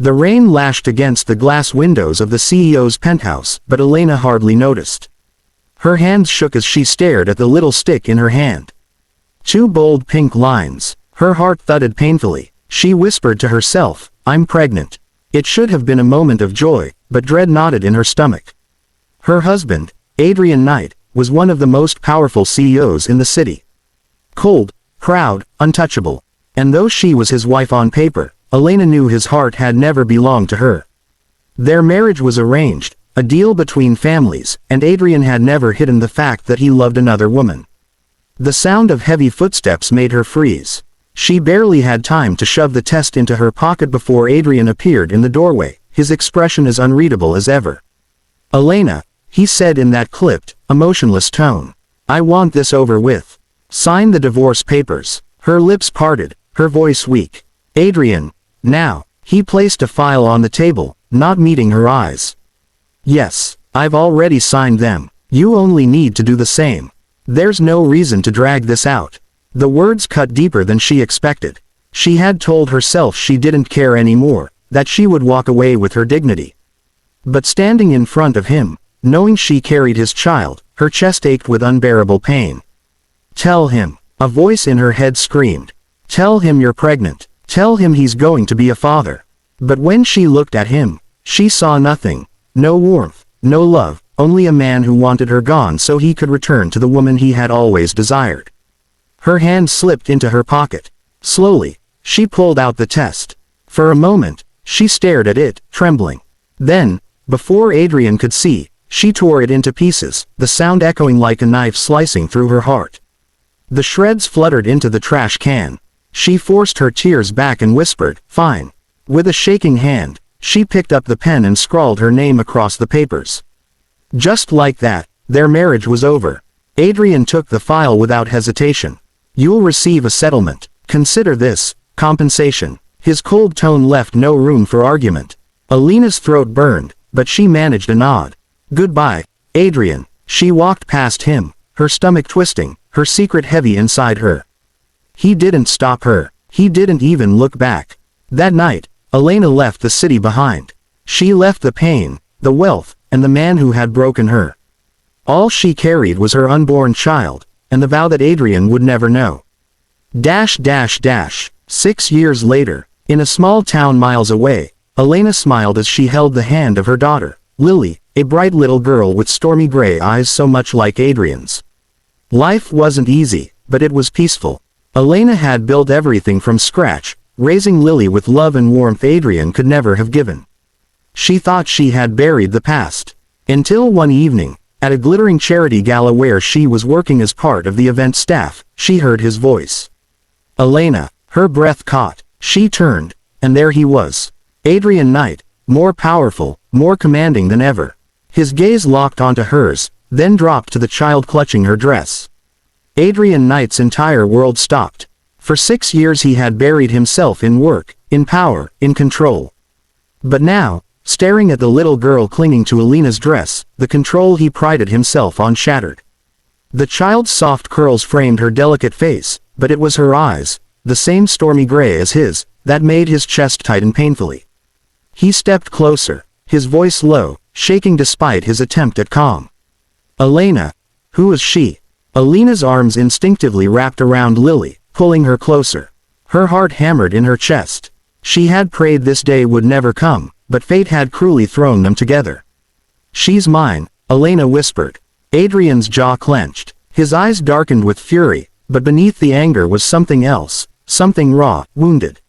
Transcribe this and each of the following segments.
The rain lashed against the glass windows of the CEO's penthouse, but Elena hardly noticed. Her hands shook as she stared at the little stick in her hand. 2 bold pink lines. Her heart thudded painfully. She whispered to herself, "I'm pregnant." It should have been a moment of joy, but dread knotted in her stomach. Her husband, Adrian Knight, was one of the most powerful CEOs in the city. Cold, proud, untouchable. And though she was his wife on paper, Elena knew his heart had never belonged to her. Their marriage was arranged, a deal between families, and Adrian had never hidden the fact that he loved another woman. The sound of heavy footsteps made her freeze. She barely had time to shove the test into her pocket before Adrian appeared in the doorway, his expression as unreadable as ever. "Elena," he said in that clipped, emotionless tone. "I want this over with. Sign the divorce papers." Her lips parted, her voice weak. "Adrian, now." He placed a file on the table, not meeting her eyes. "Yes, I've already signed them. You only need to do the same. There's no reason to drag this out." The words cut deeper than she expected. She had told herself she didn't care anymore, that she would walk away with her dignity. But standing in front of him, knowing she carried his child, her chest ached with unbearable pain. "Tell him," a voice in her head screamed. "Tell him you're pregnant. Tell him he's going to be a father." But when she looked at him, she saw nothing. No warmth, no love, only a man who wanted her gone so he could return to the woman he had always desired. Her hand slipped into her pocket. Slowly, she pulled out the test. For a moment, she stared at it, trembling. Then, before Adrian could see, she tore it into pieces, the sound echoing like a knife slicing through her heart. The shreds fluttered into the trash can. She forced her tears back and whispered, "Fine." With a shaking hand, she picked up the pen and scrawled her name across the papers. Just like that, their marriage was over. Adrian took the file without hesitation. "You'll receive a settlement. Consider this compensation." His cold tone left no room for argument. Elena's throat burned, but she managed a nod. "Goodbye, Adrian." She walked past him, her stomach twisting, her secret heavy inside her. He didn't stop her. He didn't even look back. That night, Elena left the city behind. She left the pain, the wealth, and the man who had broken her. All she carried was her unborn child, and the vow that Adrian would never know. 6 years later, in a small town miles away, Elena smiled as she held the hand of her daughter, Lily, a bright little girl with stormy gray eyes so much like Adrian's. Life wasn't easy, but it was peaceful. Elena had built everything from scratch, raising Lily with love and warmth Adrian could never have given. She thought she had buried the past. Until one evening, at a glittering charity gala where she was working as part of the event staff, she heard his voice. "Elena." Her breath caught. She turned, and there he was. Adrian Knight, more powerful, more commanding than ever. His gaze locked onto hers, then dropped to the child clutching her dress. Adrian Knight's entire world stopped. For 6 years he had buried himself in work, in power, in control. But now, staring at the little girl clinging to Elena's dress, the control he prided himself on shattered. The child's soft curls framed her delicate face, but it was her eyes, the same stormy gray as his, that made his chest tighten painfully. He stepped closer, his voice low, shaking despite his attempt at calm. "Elena." Who was she? Elena's arms instinctively wrapped around Lily, pulling her closer. Her heart hammered in her chest. She had prayed this day would never come, but fate had cruelly thrown them together. "She's mine," Elena whispered. Adrian's jaw clenched. His eyes darkened with fury, but beneath the anger was something else, something raw, wounded.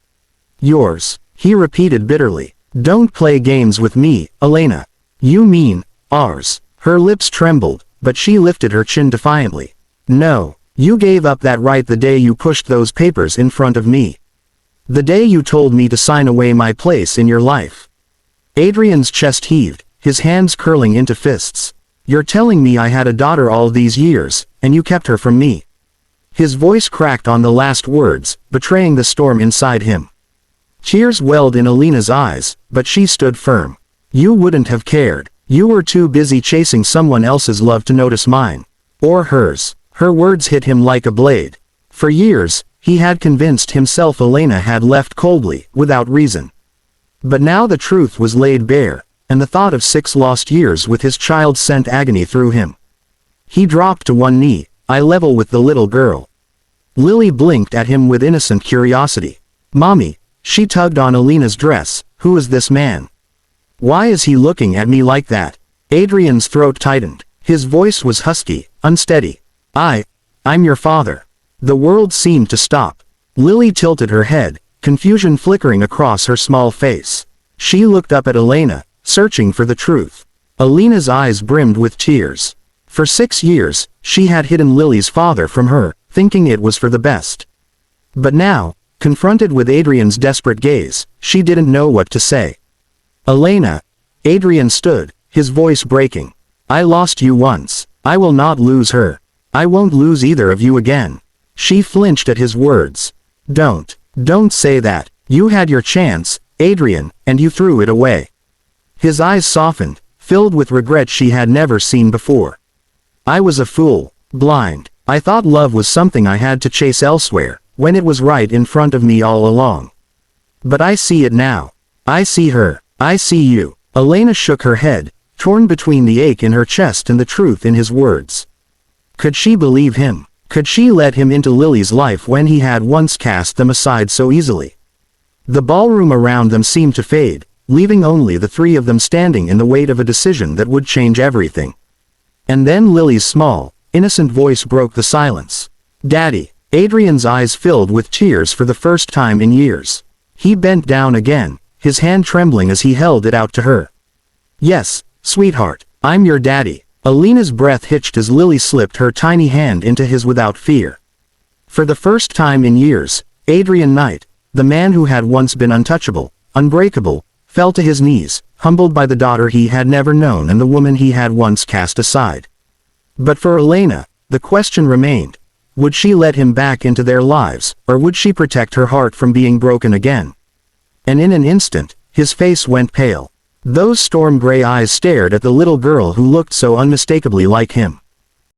"Yours," he repeated bitterly. "Don't play games with me, Elena." "You mean, ours." Her lips trembled, but she lifted her chin defiantly. "No, you gave up that right the day you pushed those papers in front of me. The day you told me to sign away my place in your life." Adrian's chest heaved, his hands curling into fists. "You're telling me I had a daughter all these years, and you kept her from me." His voice cracked on the last words, betraying the storm inside him. Tears welled in Elena's eyes, but she stood firm. "You wouldn't have cared. You were too busy chasing someone else's love to notice mine. Or hers." Her words hit him like a blade. For years, he had convinced himself Elena had left coldly, without reason. But now the truth was laid bare, and the thought of 6 lost years with his child sent agony through him. He dropped to one knee, eye level with the little girl. Lily blinked at him with innocent curiosity. "Mommy," she tugged on Alina's dress, "who is this man? Why is he looking at me like that?" Adrian's throat tightened. His voice was husky, unsteady. I'm your father." The world seemed to stop. Lily tilted her head, confusion flickering across her small face. She looked up at Elena, searching for the truth. Alina's eyes brimmed with tears. For 6 years, she had hidden Lily's father from her, thinking it was for the best. But now, confronted with Adrian's desperate gaze, she didn't know what to say. "Elena." Adrian stood, his voice breaking. "I lost you once. I will not lose her. I won't lose either of you again." She flinched at his words. Don't say that. You had your chance, Adrian, and you threw it away." His eyes softened, filled with regret she had never seen before. "I was a fool, blind. I thought love was something I had to chase elsewhere, when it was right in front of me all along. But I see it now. I see her. I see you." Elena shook her head, torn between the ache in her chest and the truth in his words. Could she believe him? Could she let him into Lily's life when he had once cast them aside so easily? The ballroom around them seemed to fade, leaving only the 3 of them standing in the weight of a decision that would change everything. And then Lily's small, innocent voice broke the silence. "Daddy." Adrian's eyes filled with tears for the first time in years. He bent down again, his hand trembling as he held it out to her. "Yes, sweetheart, I'm your daddy." Alina's breath hitched as Lily slipped her tiny hand into his without fear. For the first time in years, Adrian Knight, the man who had once been untouchable, unbreakable, fell to his knees, humbled by the daughter he had never known and the woman he had once cast aside. But for Elena, the question remained. Would she let him back into their lives, or would she protect her heart from being broken again? And in an instant, his face went pale. Those storm-gray eyes stared at the little girl who looked so unmistakably like him.